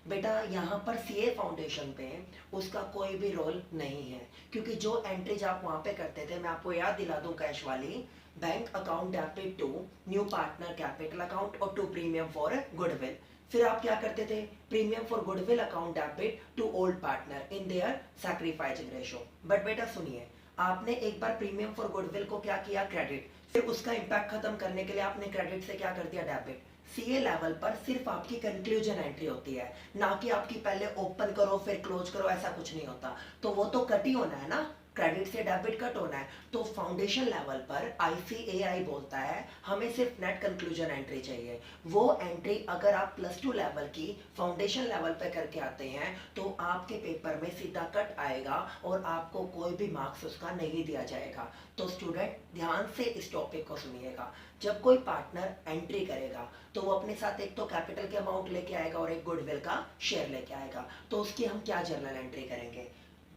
बेटा यहाँ पर सीए फाउंडेशन पे उसका कोई भी रोल नहीं है, क्योंकि जो एंट्रीज आप वहाँ पे करते थे, मैं आपको याद दिला दूं कैश वाली, bank account debit to new partner capital account और टू प्रीमियम फॉर गुडविल। फिर आप क्या करते थे, premium for goodwill account debit to old partner in their sacrificing ratio. But बेटा सुनिए, आपने एक बार प्रीमियम फॉर गुडविल को क्या किया, क्रेडिट, फिर उसका इम्पैक्ट खत्म करने के लिए आपने क्रेडिट से क्या कर दिया, डेबिट। सीए लेवल पर सिर्फ आपकी कंक्लूजन एंट्री होती है, ना कि आपकी पहले ओपन करो फिर क्लोज करो, ऐसा कुछ नहीं होता। तो वो तो कट ही होना है ना, क्रेडिट से डेबिट कट होना है। तो फाउंडेशन लेवल पर ICAI बोलता है हमें सिर्फ नेट कंक्लूजन एंट्री चाहिए। वो एंट्री अगर आप +2 लेवल की फाउंडेशन लेवल पे करके आते हैं तो आपके पेपर में सीधा कट आएगा और आपको कोई भी मार्क्स उसका नहीं दिया जाएगा। तो स्टूडेंट ध्यान से इस टॉपिक को सुनिएगा, जब कोई पार्टनर एंट्री करेगा तो वो अपने साथ एक तो कैपिटल के अमाउंट लेके आएगा और एक गुडविल का शेयर लेके आएगा। तो उसकी हम क्या जर्नल एंट्री करेंगे,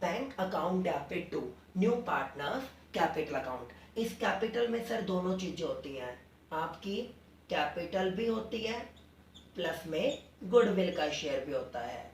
bank account debit to new partners capital account. इस कैपिटल में सर दोनों चीजें होती हैं, आपकी कैपिटल भी होती है प्लस में गुडविल का शेयर भी होता है,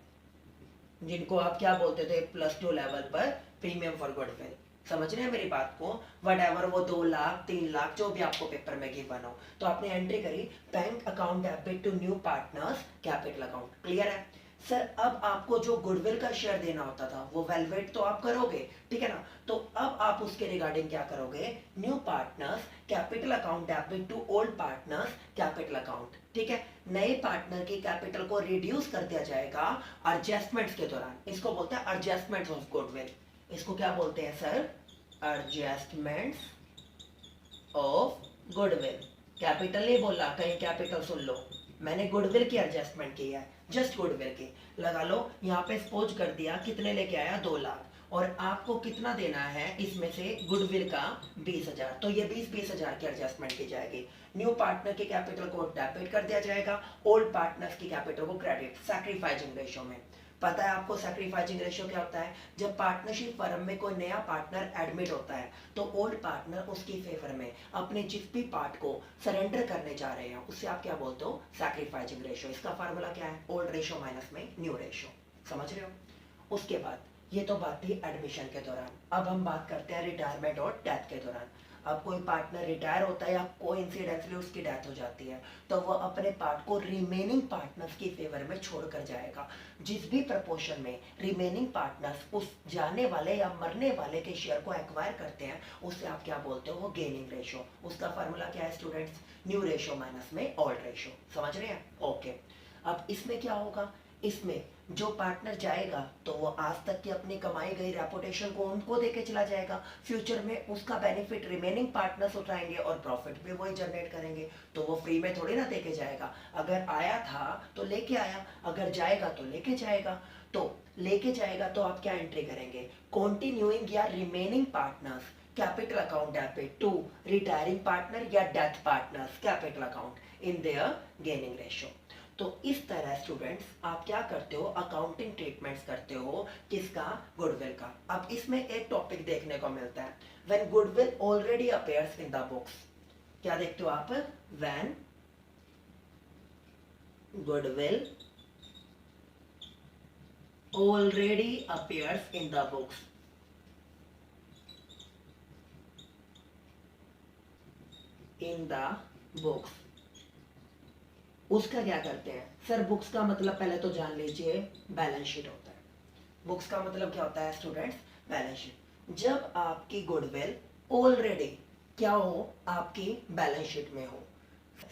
जिनको आप क्या बोलते थे +2 लेवल पर प्रीमियम फॉर गुडविल। समझ रहे हैं मेरी बात को, वट एवर वो 2 लाख 3 लाख जो भी आपको पेपर में गिवन हो, तो आपने एंट्री करी bank account debit to new partners capital account. Clear है सर। अब आपको जो गुडविल का शेयर देना होता था वो वेलवेट तो आप करोगे, ठीक है ना। तो अब आप उसके रिगार्डिंग क्या करोगे, new partners capital account debit to old partners capital account, ठीक है। नए पार्टनर की कैपिटल को रिड्यूस कर दिया जाएगा एडजस्टमेंट्स के दौरान, इसको बोलते हैं एडजस्टमेंट्स ऑफ गुडविल। इसको क्या बोलते हैं sir, adjustments of goodwill. Capital नहीं बोला, कहीं कैपिटल सुन लो, मैंने गुडविल की एडजस्टमेंट की है। जस्ट गुडविल की। लगा लो यहाँ पे सपोज कर दिया कितने लेके आया 2 लाख, और आपको कितना देना है इसमें से गुडविल का 20,000, तो ये 20,000 की एडजस्टमेंट की जाएगी। न्यू पार्टनर के कैपिटल को डेबिट कर दिया जाएगा, ओल्ड पार्टनर्स की कैपिटल को क्रेडिट, सैक्रिफाइसिंग रेशियो में। पता है आपको सैक्रिफाइसिंग रेशियो क्या होता है? जब पार्टनरशिप फर्म में कोई नया पार्टनर एडमिट होता है तो ओल्ड पार्टनर उसकी फेवर में अपने जिस भी पार्ट को सरेंडर करने जा रहे हैं उससे आप क्या बोलते हो? Sacrificing ratio. इसका फार्मूला क्या है? ओल्ड रेशियो माइनस में न्यू रेशियो। समझ रहे हो? उसके बाद ये तो बात थी एडमिशन के दौरान। अब हम बात करते हैं रिटायरमेंट और डेथ के दौरान। अब कोई पार्टनर रिटायर होता है या कोइंसिडेंटली उसकी डेथ हो जाती है तो वो अपने पार्ट को रिमेनिंग पार्टनर्स की फेवर में छोड़कर जाएगा। जिस भी प्रपोर्शन में रिमेनिंग पार्टनर्स उस जाने वाले या मरने वाले के शेयर को एक्वायर करते हैं उससे आप क्या बोलते हो? वो गेनिंग रेशियो। उसका फार्मूला क्या है स्टूडेंट्स? न्यू रेशियो माइनस में ओल्ड रेशियो। समझ रहे हैं? ओके। अब इसमें क्या होगा? इसमें जो पार्टनर जाएगा तो वो आज तक की अपनी कमाई गई रेपुटेशन को उनको देके चला जाएगा। फ्यूचर में उसका बेनिफिट रिमेनिंग पार्टनर्स उठाएंगे और प्रॉफिट भी वही जनरेट करेंगे। तो वो फ्री में थोड़ी ना देके जाएगा। अगर आया था तो लेके आया, अगर जाएगा तो लेके जाएगा। तो लेके जाएगा तो आप क्या एंट्री करेंगे? कंटिन्यूइंग या remaining partners capital account debit to retiring partner या death partners capital account in their gaining ratio. तो इस तरह स्टूडेंट्स आप क्या करते हो? अकाउंटिंग ट्रीटमेंट्स करते हो। किसका? गुडविल का। अब इसमें एक टॉपिक देखने को मिलता है, when goodwill already appears in the books. क्या देखते हो आप? When goodwill already appears in the books. In the books उसका क्या करते हैं? सर बुक्स का मतलब पहले तो जान लीजिए, बैलेंस शीट होता है। बुक्स का मतलब क्या होता है स्टूडेंट्स? Balance sheet. जब आपकी गुडविल ऑलरेडी क्या हो? आपकी बैलेंस शीट में हो।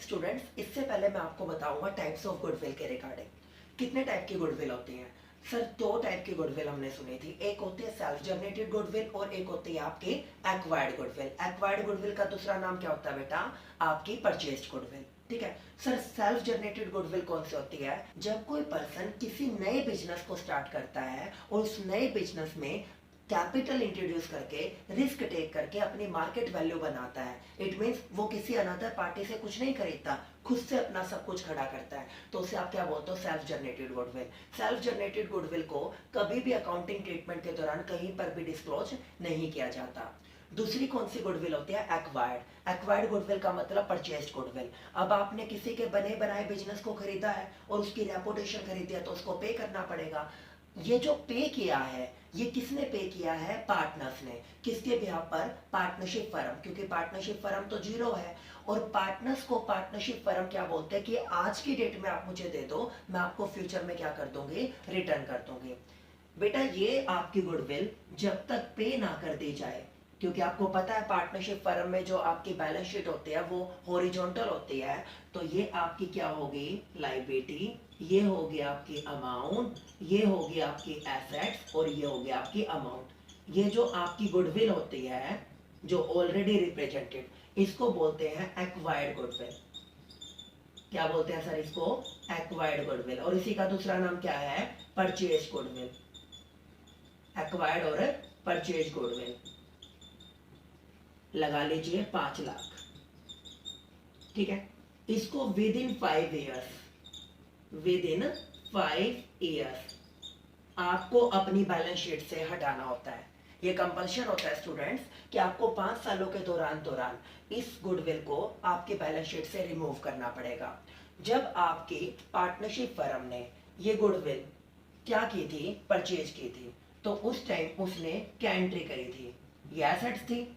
स्टूडेंट्स इससे पहले मैं आपको बताऊंगा टाइप्स ऑफ गुडविल के रिगार्डिंग। कितने टाइप की गुडविल होती है? सर 2 टाइप की गुडविल हमने सुनी थी। एक होती है सेल्फ जनरेटेड गुडविल और एक होती है आपकी एक्वायर्ड गुडविल। एक्वायर्ड गुडविल का दूसरा नाम क्या होता है बेटा? आपकी परचेज्ड गुडविल। ठीक है सर। सेल्फ जनरेटेड गुडविल कौन सी होती है? जब कोई पर्सन किसी नए बिजनेस को स्टार्ट करता है और उस नए बिजनेस में कैपिटल इंट्रोड्यूस करके रिस्क टेक करके अपनी मार्केट वैल्यू बनाता है। इट मींस वो किसी अनदर पार्टी से कुछ नहीं खरीदता, खुद से अपना सब कुछ खड़ा करता है। तो उसे आप क्या बोलते हो? Self generated goodwill. Self generated goodwill को कभी भी अकाउंटिंग ट्रीटमेंट के दौरान कहीं पर भी डिस्क्लोज नहीं किया जाता। दूसरी कौन सी गुडविल होती है? एक्वायर्ड। एक्वायर्ड गुडविल का मतलब परचेज्ड गुडविल। अब आपने किसी के बने बनाए बिजनेस को खरीदा है और उसकी रेपुटेशन खरीदी है तो उसको पे करना पड़ेगा। ये जो पे किया है ये किसने पे किया है? पार्टनर्स ने। किसके बिहाफ पर? पार्टनरशिप फर्म, क्योंकि पार्टनरशिप फर्म तो जीरो है। और पार्टनर्स को पार्टनरशिप फर्म क्या बोलते हैं कि आज की डेट में आप मुझे दे दो, मैं आपको फ्यूचर में क्या कर दूंगी? रिटर्न कर दूंगी। बेटा ये आपकी गुडविल जब तक पे ना कर दी जाए, क्योंकि आपको पता है पार्टनरशिप फर्म में जो आपकी बैलेंस शीट होती है वो हॉरिजॉन्टल होती है, तो ये आपकी क्या होगी? लायबिलिटी। ये होगी आपकी अमाउंट, ये होगी आपकी एसेट्स और ये होगी आपकी अमाउंट। ये जो आपकी गुडविल होती है जो ऑलरेडी रिप्रेजेंटेड, इसको बोलते हैं एक्वायर्ड गुडविल। क्या बोलते हैं सर इसको? Acquired goodwill. और इसी का दूसरा नाम क्या है? Purchase goodwill. एक्वायर्ड और परचेज गुडविल। लगा लीजिए 5 लाख। ठीक है, इसको विद इन 5 ईयर्स आपको अपनी बैलेंस शीट से हटाना होता है। ये कंपल्शन होता है स्टूडेंट्स कि आपको 5 सालों के दौरान इस गुडविल को आपके बैलेंस शीट से रिमूव करना पड़ेगा। जब आपकी पार्टनरशिप फर्म ने ये गुडविल क्या की थी? परचेज की थी, तो उस टाइम उसने क्या एंट्री करी थी? ये एसेट्स थी।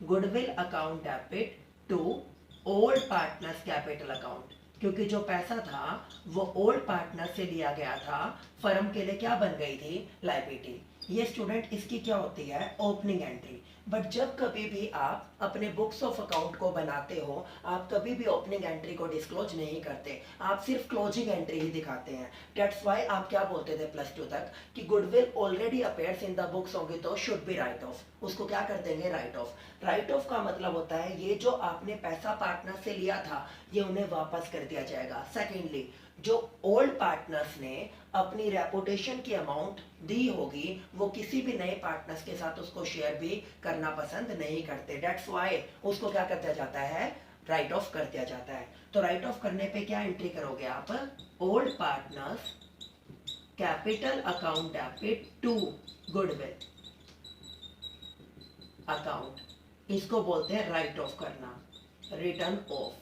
Goodwill account debit to old partners capital account, क्योंकि जो पैसा था वो ओल्ड पार्टनर से लिया गया था, फर्म के लिए क्या बन गई थी? लायबिलिटी। ये स्टूडेंट इसकी क्या होती है? Opening entry. बट जब कभी भी आप अपने बुक्स ऑफ अकाउंट को बनाते हो आप कभी भी ओपनिंग एंट्री को डिस्क्लोज नहीं करते, आप सिर्फ क्लोजिंग एंट्री ही दिखाते हैं। दैट्स व्हाई आप क्या बोलते थे +2 तक कि goodwill already appears in the books होंगे तो शुड बी राइट ऑफ। उसको क्या कर देंगे? Right of. राइट ऑफ का मतलब होता है ये जो आपने पैसा पार्टनर से लिया था ये उन्हें वापस कर दिया जाएगा। सेकेंडली जो ओल्ड पार्टनर्स ने अपनी रेपुटेशन की अमाउंट दी होगी वो किसी भी नए पार्टनर्स के साथ उसको शेयर भी करना पसंद नहीं करते। डेट्स वाई उसको क्या कर दिया जाता है, राइट ऑफ कर दिया जाता है। तो राइट ऑफ करने पे क्या एंट्री करोगे आप, old partners capital account debit to goodwill account, इसको बोलते हैं राइट ऑफ करना, written off.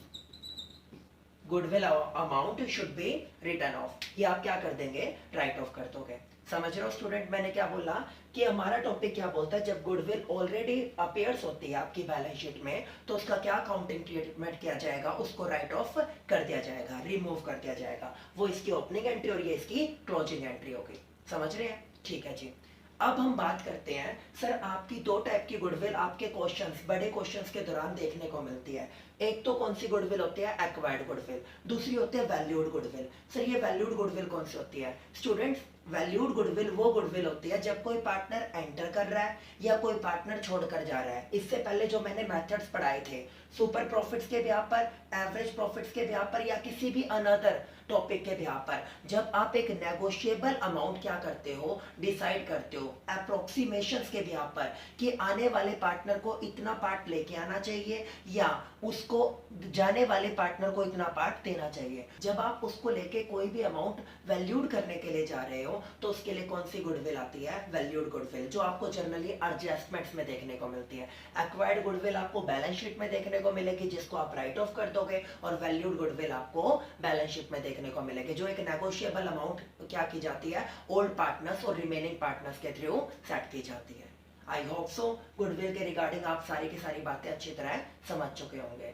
Goodwill amount should be written off, ये आप क्या कर देंगे, राइट ऑफ कर दोगे। समझ रहे हो स्टूडेंट, मैंने क्या बोला कि हमारा टॉपिक क्या बोलता है, जब गुडविल ऑलरेडी अपीयर्स होती है आपकी बैलेंस शीट में तो उसका क्या अकाउंटिंग ट्रीटमेंट किया जाएगा, उसको राइट ऑफ कर दिया जाएगा, रिमूव कर दिया जाएगा। वो इसकी ओपनिंग एंट्री और ये इसकी क्लोजिंग एंट्री होगी। समझ रहे हैं, ठीक है जी। अब हम बात करते हैं सर, आपकी दो टाइप की गुडविल आपके क्वेश्चंस, बड़े क्वेश्चंस के दौरान देखने को मिलती है। एक तो कौन सी गुडविल होती है, एक्वायर्ड गुडविल, दूसरी होती है वैल्यूड गुडविल। सर ये वैल्यूड गुडविल कौन सी होती है स्टूडेंट्स, वैल्यूड गुडविल वो गुडविल होती है जब कोई पार्टनर एंटर कर रहा है या कोई पार्टनर छोड़कर जा रहा है। इससे पहले जो मैंने मेथड्स पढ़ाए थे, सुपर प्रॉफिट्स के ब्याह पर, एवरेज प्रॉफिट्स के ब्याह पर या किसी भी अनदर टॉपिक के ब्याह पर, जब आप एक नेगोशिएबल अमाउंट क्या करते हो, डिसाइड करते हो अप्रोक्सीमेशंस के ब्याह पर कि आने वाले पार्टनर को इतना पार्ट लेके आना चाहिए या उसको जाने वाले पार्टनर को इतना पार्ट देना चाहिए। जब आप उसको लेके कोई भी अमाउंट वैल्यूड करने के लिए जा रहे हो तो उसके लिए कौन सी गुडविल आती है, वैल्यूड गुडविल, जो आपको जनरली एडजस्टमेंट्स में देखने को मिलती है। एक्वायर्ड गुडविल आपको बैलेंस शीट में देखने को मिलेगी जिसको आप राइट ऑफ कर दोगे, और वैल्यूड गुडविल आपको बैलेंस शीट में देखने को मिलेगी जो एक नेगोशिएबल अमाउंट क्या की जाती है, ओल्ड पार्टनर्स और रिमेनिंग पार्टनर्स के थ्रू सेट की जाती है। आई होप सो गुडविल के रिगार्डिंग आप सारी की सारी बातें अच्छी तरह समझ चुके होंगे।